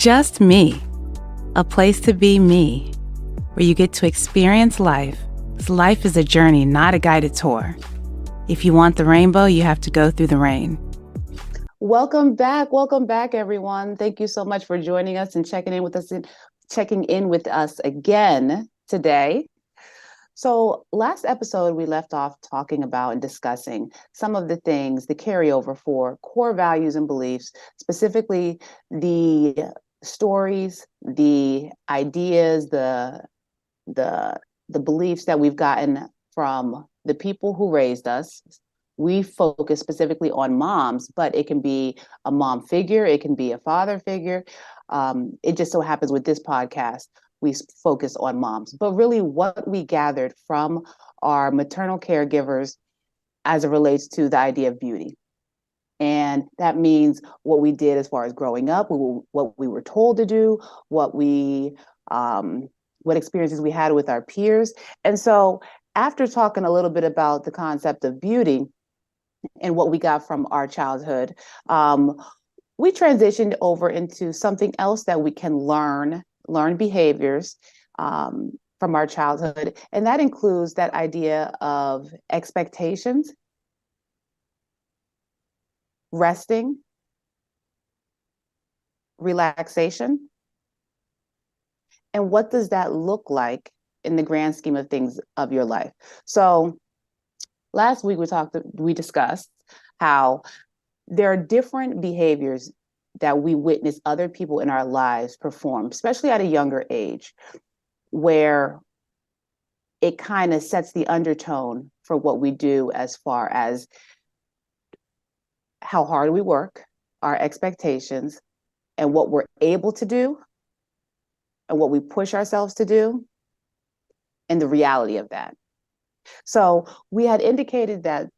Just me, a place to be me, where you get to experience life. 'Cause life is a journey, not a guided tour. If you want the rainbow, you have to go through the rain. Welcome back, everyone. Thank you so much for joining us and checking in with us again today. So last episode, we left off talking about and discussing some of the things, the carryover for core values and beliefs, specifically the stories, the ideas, the beliefs that we've gotten from the people who raised us. We focus specifically on moms, but it can be a mom figure, it can be a father figure. It just so happens with this podcast, we focus on moms, but really what we gathered from our maternal caregivers as it relates to the idea of beauty. And that means what we did as far as growing up, what we were told to do, what experiences we had with our peers. And so after talking a little bit about the concept of beauty and what we got from our childhood, we transitioned over into something else that we can learn behaviors from our childhood. And that includes that idea of expectations, resting, relaxation. And what does that look like in the grand scheme of things of your life? So last week we discussed how there are different behaviors that we witness other people in our lives perform, especially at a younger age, where it kind of sets the undertone for what we do as far as how hard we work, our expectations, and what we're able to do, and what we push ourselves to do, and the reality of that. So we had indicated that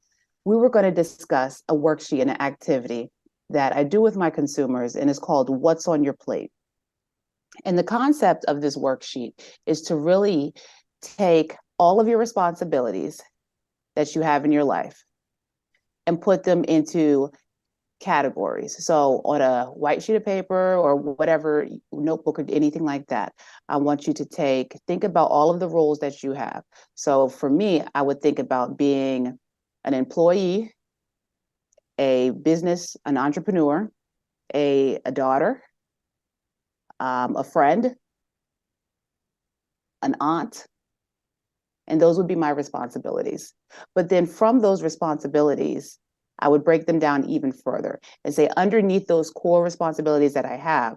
we were going to discuss a worksheet and an activity that I do with my consumers, and it's called What's on Your Plate. And the concept of this worksheet is to really take all of your responsibilities that you have in your life and put them into categories. So on a white sheet of paper or whatever notebook or anything like that, I want you to think about all of the roles that you have. So for me, I would think about being an employee, an entrepreneur, a daughter, a friend, an aunt, and those would be my responsibilities. But then from those responsibilities, I would break them down even further and say, underneath those core responsibilities that I have,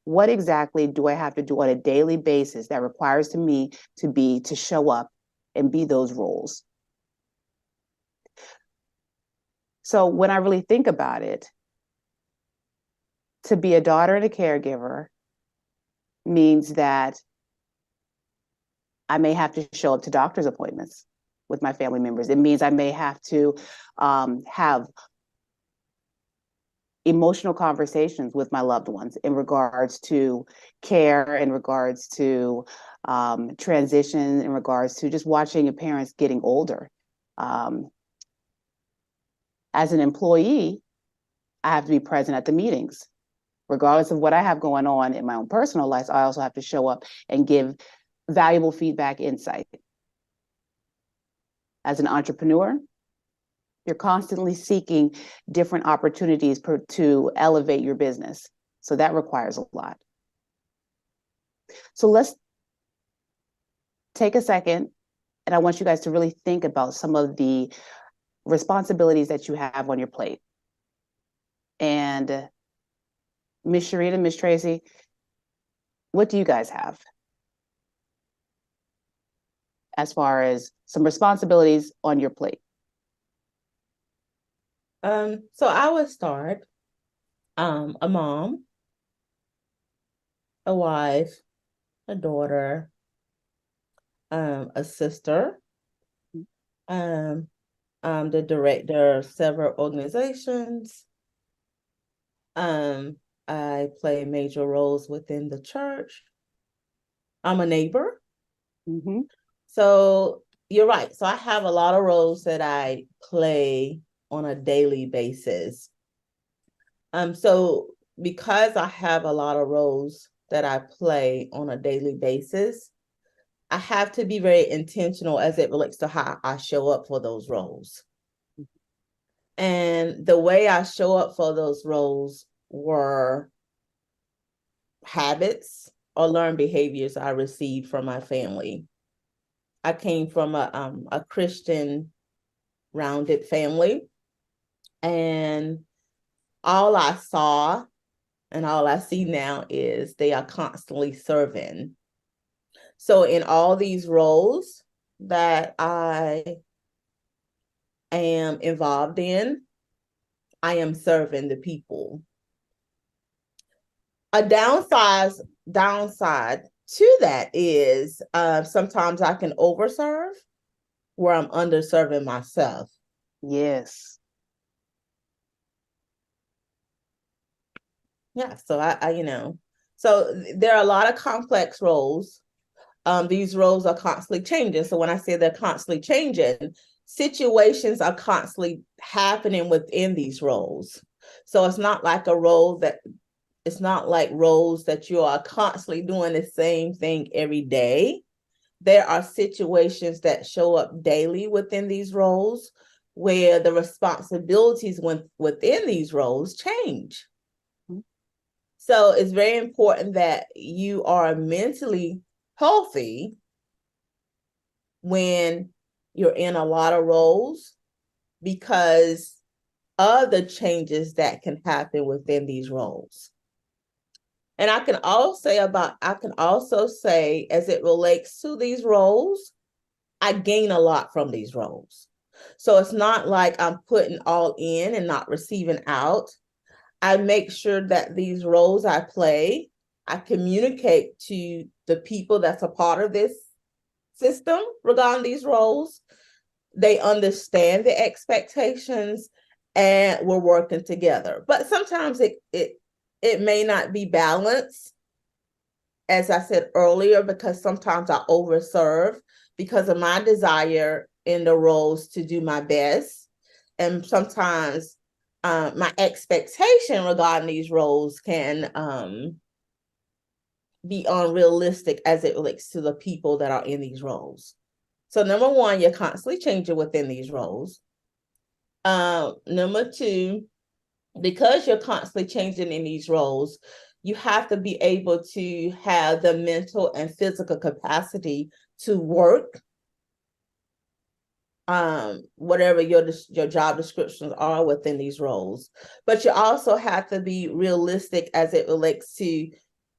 what exactly do I have to do on a daily basis that requires me to show up and be those roles? So when I really think about it, to be a daughter and a caregiver means that I may have to show up to doctor's appointments with my family members. It means I may have to have emotional conversations with my loved ones in regards to care, in regards to transition, in regards to just watching your parents getting older. As an employee, I have to be present at the meetings. Regardless of what I have going on in my own personal life, I also have to show up and give valuable feedback, insight. As an entrepreneur, you're constantly seeking different opportunities to elevate your business. So that requires a lot. So let's take a second, and I want you guys to really think about some of the responsibilities that you have on your plate. And Miss Sharita, Miss Tracy, what do you guys have as far as some responsibilities on your plate? So I would start a mom, a wife, a daughter, a sister, the director of several organizations. I play major roles within the church. I'm a neighbor. Mm-hmm. So you're right. So I have a lot of roles that I play on a daily basis. So because I have a lot of roles that I play on a daily basis, I have to be very intentional as it relates to how I show up for those roles. And the way I show up for those roles were habits or learned behaviors I received from my family. I came from a Christian rounded family, and all I saw and all I see now is they are constantly serving. So in all these roles that I am involved in, I am serving the people. A downside to that is sometimes I can overserve where I'm underserving myself. Yes. Yeah, so so there are a lot of complex roles. These roles are constantly changing. So when I say they're constantly changing, situations are constantly happening within these roles. So it's not like roles that you are constantly doing the same thing every day. There are situations that show up daily within these roles where the responsibilities within these roles change. So it's very important that you are mentally healthy when you're in a lot of roles because of the changes that can happen within these roles. And I can also say as it relates to these roles, I gain a lot from these roles. So it's not like I'm putting all in and not receiving out. I make sure that these roles I play, I communicate to the people that's a part of this system regarding these roles. They understand the expectations and we're working together. But sometimes it may not be balanced, as I said earlier, because sometimes I overserve because of my desire in the roles to do my best. And sometimes my expectation regarding these roles can be unrealistic as it relates to the people that are in these roles. So number one, you're constantly changing within these roles. Number two, because you're constantly changing in these roles, you have to be able to have the mental and physical capacity to work whatever your job descriptions are within these roles. But you also have to be realistic as it relates to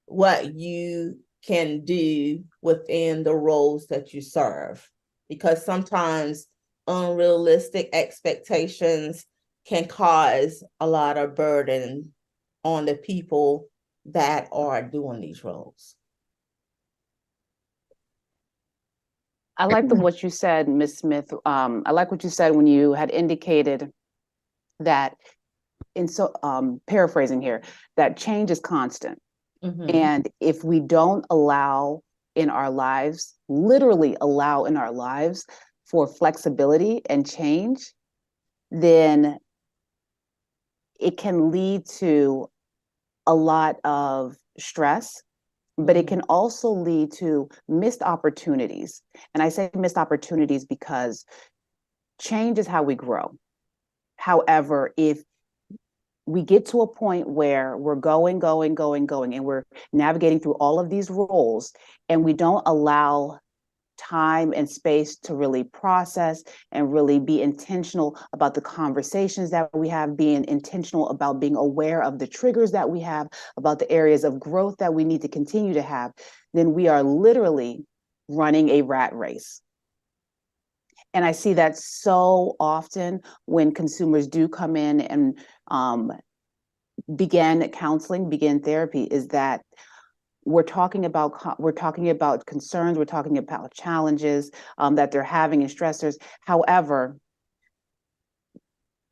what you can do within the roles that you serve, because sometimes unrealistic expectations can cause a lot of burden on the people that are doing these roles. I like what you said, Ms. Smith. I like what you said when you had indicated that, paraphrasing here, that change is constant. Mm-hmm. And if we don't allow in our lives, literally allow in our lives for flexibility and change, then it can lead to a lot of stress, but it can also lead to missed opportunities. And I say missed opportunities because change is how we grow. However, if we get to a point where we're going, and we're navigating through all of these roles, and we don't allow time and space to really process and really be intentional about the conversations that we have, being intentional about being aware of the triggers that we have, about the areas of growth that we need to continue to have, then we are literally running a rat race. And I see that so often when consumers do come in and begin counseling, begin therapy, is that we're talking about concerns, we're talking about challenges that they're having and stressors. However,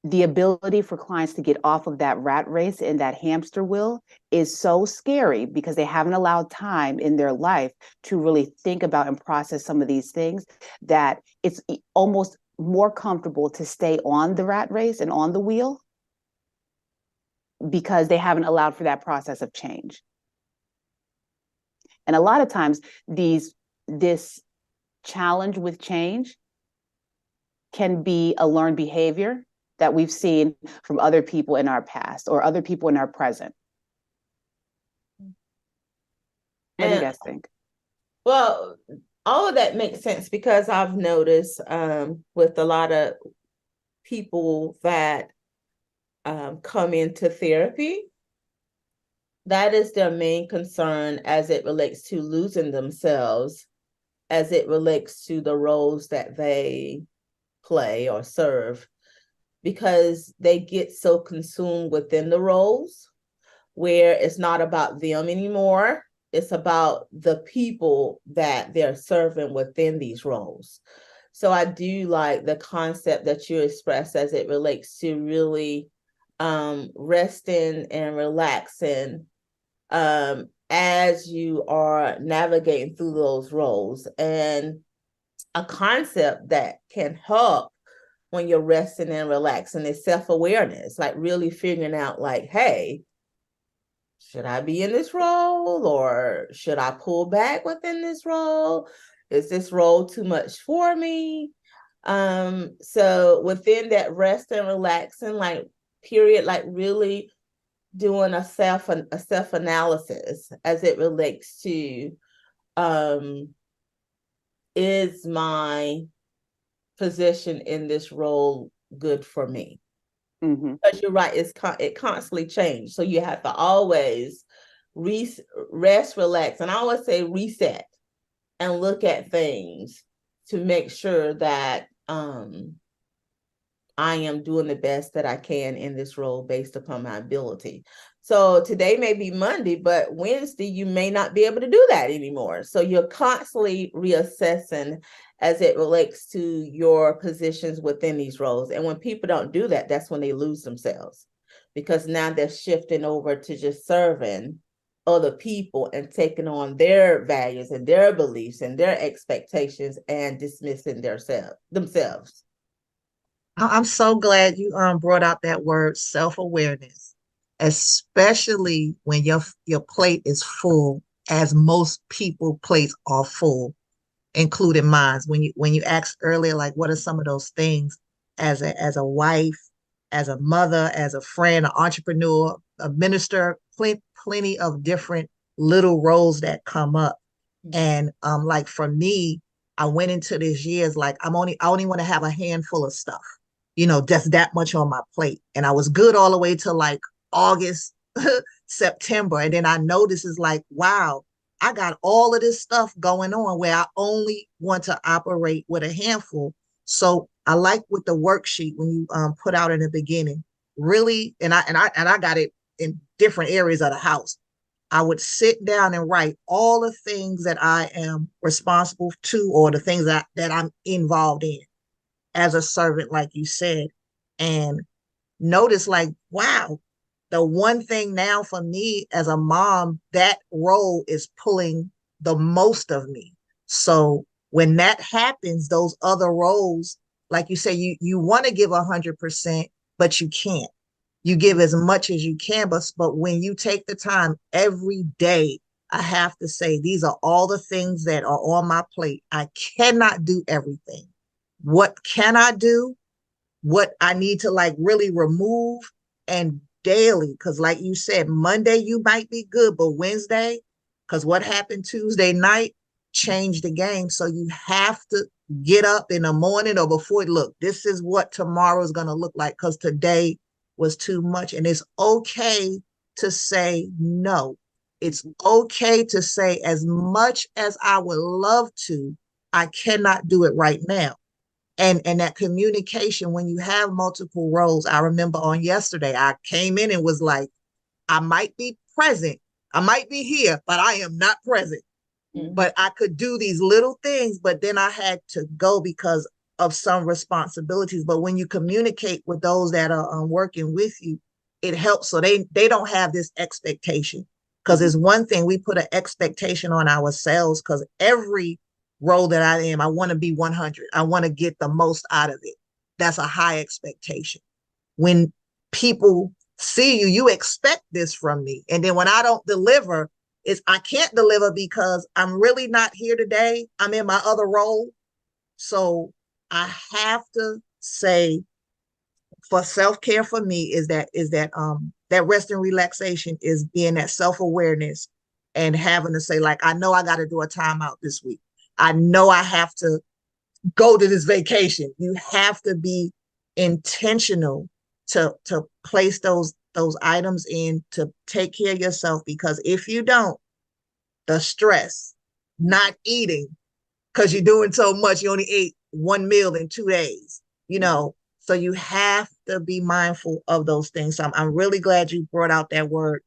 the ability for clients to get off of that rat race and that hamster wheel is so scary because they haven't allowed time in their life to really think about and process some of these things, that it's almost more comfortable to stay on the rat race and on the wheel because they haven't allowed for that process of change. And a lot of times this challenge with change can be a learned behavior that we've seen from other people in our past or other people in our present. What do you guys think? Well, all of that makes sense because I've noticed with a lot of people that come into therapy, that is their main concern as it relates to losing themselves, as it relates to the roles that they play or serve, because they get so consumed within the roles where it's not about them anymore. It's about the people that they're serving within these roles. So I do like the concept that you expressed as it relates to really resting and relaxing as you are navigating through those roles. And a concept that can help when you're resting and relaxing is self-awareness, like really figuring out like, hey, should I be in this role or should I pull back within this role? Is this role too much for me? So within that rest and relaxing like period, like really doing a self-analysis as it relates to is my position in this role good for me? Because you're right, it constantly changes. So you have to always rest, relax, and I always say reset and look at things to make sure that I am doing the best that I can in this role based upon my ability. So today may be Monday, but Wednesday, you may not be able to do that anymore. So you're constantly reassessing as it relates to your positions within these roles. And when people don't do that, that's when they lose themselves, because now they're shifting over to just serving other people and taking on their values and their beliefs and their expectations and dismissing themselves. I'm so glad you brought out that word self-awareness, especially when your plate is full, as most people plates are full, including mine. When you asked earlier, like what are some of those things as a wife, as a mother, as a friend, an entrepreneur, a minister, plenty of different little roles that come up. And like for me, I went into this year as like I only want to have a handful of stuff, just that much on my plate. And I was good all the way to like August, September. And then I noticed is like, wow, I got all of this stuff going on where I only want to operate with a handful. So I like with the worksheet when you put out in the beginning, really, and I got it in different areas of the house. I would sit down and write all the things that I am responsible to, or the things that I'm involved in as a servant, like you said, and notice like, wow, the one thing now for me as a mom, that role is pulling the most of me. So when that happens, those other roles, like you say, you want to give 100%, but you can't. You give as much as you can, but when you take the time every day, I have to say, these are all the things that are on my plate. I cannot do everything. What can I do? What I need to like really remove, and daily, because like you said, Monday you might be good, but Wednesday, because what happened Tuesday night changed the game. So you have to get up in the morning or before, look, this is what tomorrow is going to look like, because today was too much. And it's okay to say no. It's okay to say, as much as I would love to, I cannot do it right now. And that communication, when you have multiple roles, I remember on yesterday, I came in and was like, I might be present, I might be here, but I am not present. But I could do these little things, but then I had to go because of some responsibilities. But when you communicate with those that are working with you, it helps. So they don't have this expectation, because it's one thing we put an expectation on ourselves, because every role that I am, I want to be 100. I want to get the most out of it. That's a high expectation. When people see you. You expect this from me. And then when I don't deliver, I can't deliver because I'm really not here today. I'm in my other role. So I have to say, for self-care for me that rest and relaxation is being that self-awareness and having to say, like, I know I got to do a timeout this week. I know I have to go to this vacation. You have to be intentional to place those items in, to take care of yourself, because if you don't, the stress, not eating because you're doing so much, you only ate one meal in 2 days, so you have to be mindful of those things. So I'm really glad you brought out that word,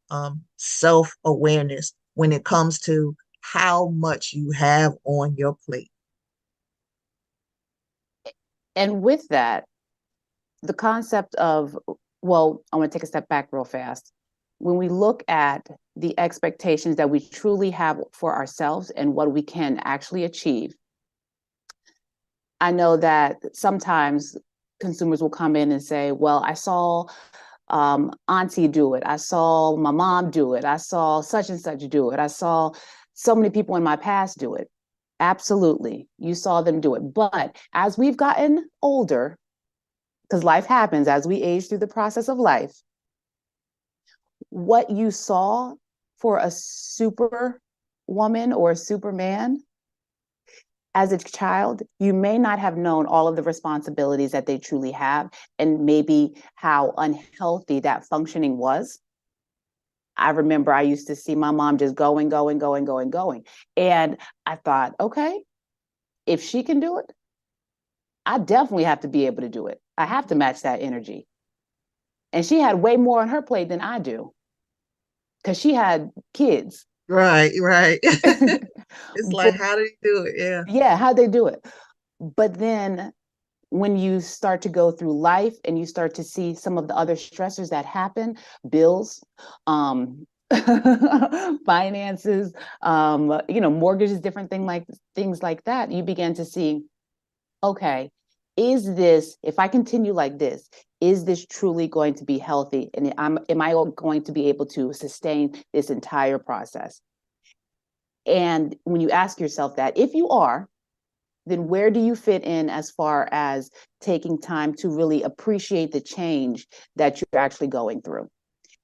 self-awareness, when it comes to how much you have on your plate. And with that, the concept of, well, I want to take a step back real fast. When we look at the expectations that we truly have for ourselves and what we can actually achieve, I know that sometimes consumers will come in and say, well, I saw auntie do it. I saw my mom do it. I saw such and such do it. I saw so many people in my past do it. Absolutely. You saw them do it. But as we've gotten older, because life happens as we age through the process of life, what you saw for a super woman or a superman as a child, you may not have known all of the responsibilities that they truly have, and maybe how unhealthy that functioning was. I remember I used to see my mom just going. And I thought, okay, if she can do it, I definitely have to be able to do it. I have to match that energy. And she had way more on her plate than I do, because she had kids. Right. It's like, how do you do it? Yeah. Yeah, how'd they do it? But then when you start to go through life and you start to see some of the other stressors that happen, bills, finances, mortgages, different things like that, you begin to see, okay, if I continue like this, is this truly going to be healthy? And am I going to be able to sustain this entire process? And when you ask yourself that, if you are, then where do you fit in as far as taking time to really appreciate the change that you're actually going through?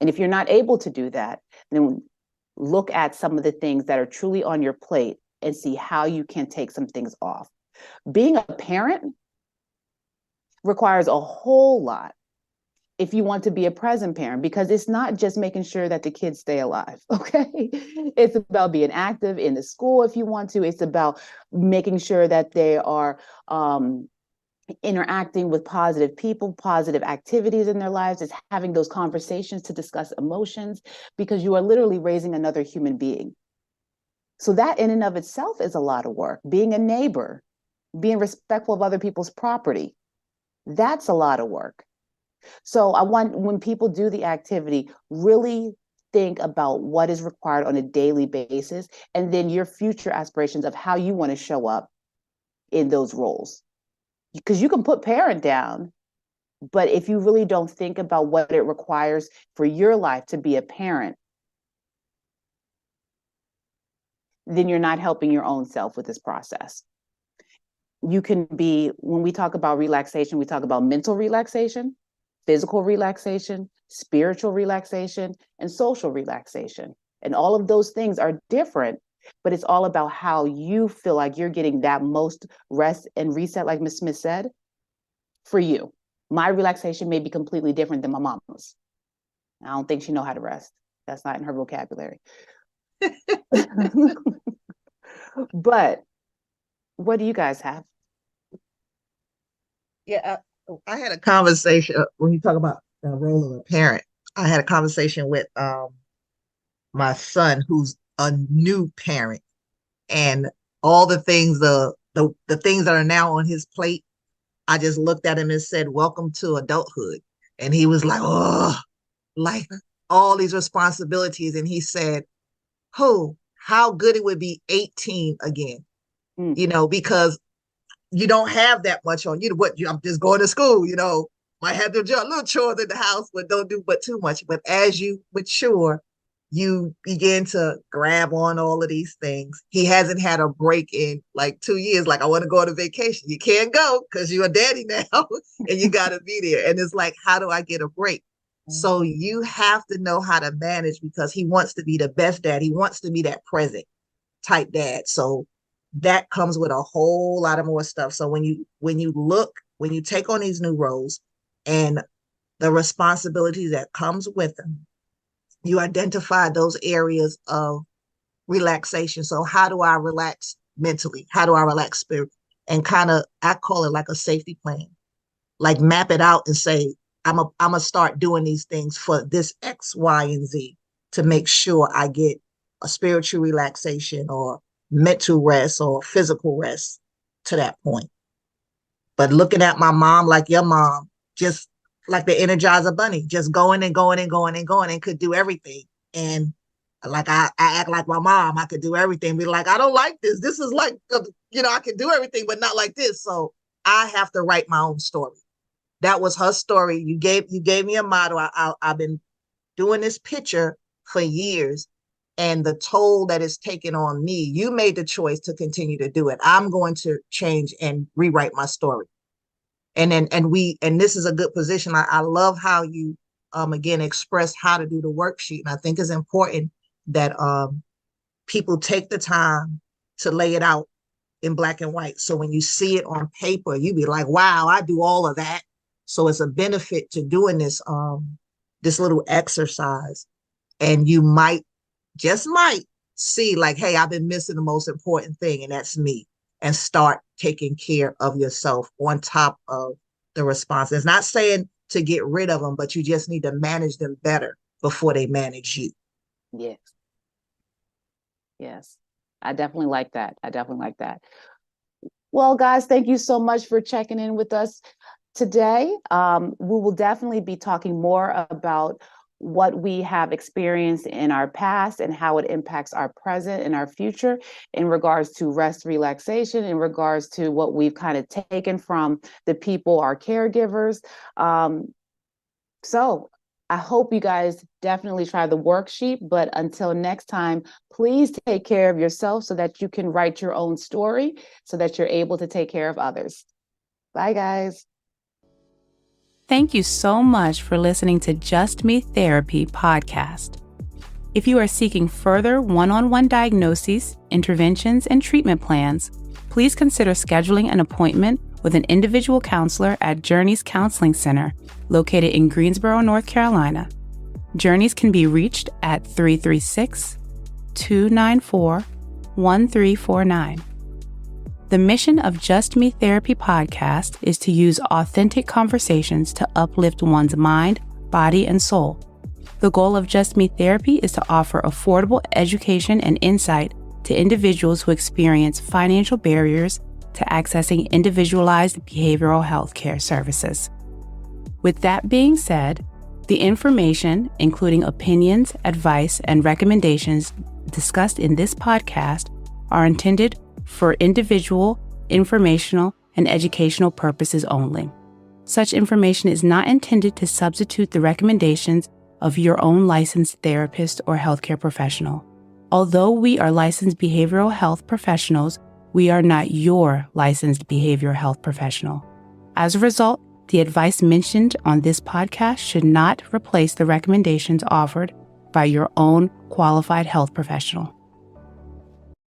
And if you're not able to do that, then look at some of the things that are truly on your plate and see how you can take some things off. Being a parent requires a whole lot if you want to be a present parent, because it's not just making sure that the kids stay alive, okay? It's about being active in the school if you want to. It's about making sure that they are interacting with positive people, positive activities in their lives. It's having those conversations to discuss emotions, because you are literally raising another human being. So that in and of itself is a lot of work. Being a neighbor, being respectful of other people's property, that's a lot of work. So I want, when people do the activity, really think about what is required on a daily basis, and then your future aspirations of how you want to show up in those roles. Because you can put parent down, but if you really don't think about what it requires for your life to be a parent, then you're not helping your own self with this process. You can be, when we talk about relaxation, we talk about mental relaxation, physical relaxation, spiritual relaxation, and social relaxation. And all of those things are different, but it's all about how you feel like you're getting that most rest and reset, like Ms. Smith said, for you. My relaxation may be completely different than my mama's. I don't think she knows how to rest. That's not in her vocabulary. But what do you guys have? Yeah, I had a conversation when you talk about the role of a parent. I had a conversation with my son, who's a new parent, and all the things the things that are now on his plate. I just looked at him and said, "Welcome to adulthood," and he was like, "Oh, like all these responsibilities," and he said, "Oh, how good it would be 18 again," Mm. because you don't have that much on you. I'm just going to school, Might have to do a little chores in the house, but don't do but too much. But as you mature, you begin to grab on all of these things. He hasn't had a break in like 2 years. Like, I want to go on a vacation. You can't go because you're a daddy now and you got to be there. And it's like, how do I get a break? So you have to know how to manage because he wants to be the best dad. He wants to be that present type dad. So that comes with a whole lot of more stuff. So when you take on these new roles and the responsibilities that comes with them, you identify those areas of relaxation. So how do I relax mentally? How do I relax spirit? And kind of, I call it like a safety plan. Like map it out and say, I'm a start doing these things for this X, Y, and Z to make sure I get a spiritual relaxation or mental rest or physical rest to that point. But looking at my mom like your mom, just like the Energizer Bunny, just going and going and going and going and could do everything. And like I act like my mom, I could do everything. Be like, I don't like this. This is like, I can do everything, but not like this. So I have to write my own story. That was her story. You gave me a model. I've been doing this picture for years, and the toll that it's taken on me, you made the choice to continue to do it. I'm going to change and rewrite my story. And this is a good position. I love how you again express how to do the worksheet. And I think it's important that people take the time to lay it out in black and white. So when you see it on paper, you be like, wow, I do all of that. So it's a benefit to doing this little exercise. And you just might see like, hey, I've been missing the most important thing, and that's me. And start taking care of yourself on top of the response. It's not saying to get rid of them, but you just need to manage them better before they manage you. Yes. Yes. I definitely like that. Well, guys, thank you so much for checking in with us today. We will definitely be talking more about what we have experienced in our past and how it impacts our present and our future in regards to rest, relaxation, in regards to what we've kind of taken from the people, our caregivers. So I hope you guys definitely try the worksheet, but until next time, please take care of yourself so that you can write your own story so that you're able to take care of others. Bye, guys. Thank you so much for listening to Just Me Therapy podcast. If you are seeking further one-on-one diagnoses, interventions, and treatment plans, please consider scheduling an appointment with an individual counselor at Journeys Counseling Center, located in Greensboro, North Carolina. Journeys can be reached at 336-294-1349. The mission of Just Me Therapy podcast is to use authentic conversations to uplift one's mind, body, and soul. The goal of Just Me Therapy is to offer affordable education and insight to individuals who experience financial barriers to accessing individualized behavioral health care services. With that being said, the information, including opinions, advice, and recommendations discussed in this podcast, are intended for individual, informational, and educational purposes only. Such information is not intended to substitute the recommendations of your own licensed therapist or healthcare professional. Although we are licensed behavioral health professionals, we are not your licensed behavioral health professional. As a result, the advice mentioned on this podcast should not replace the recommendations offered by your own qualified health professional.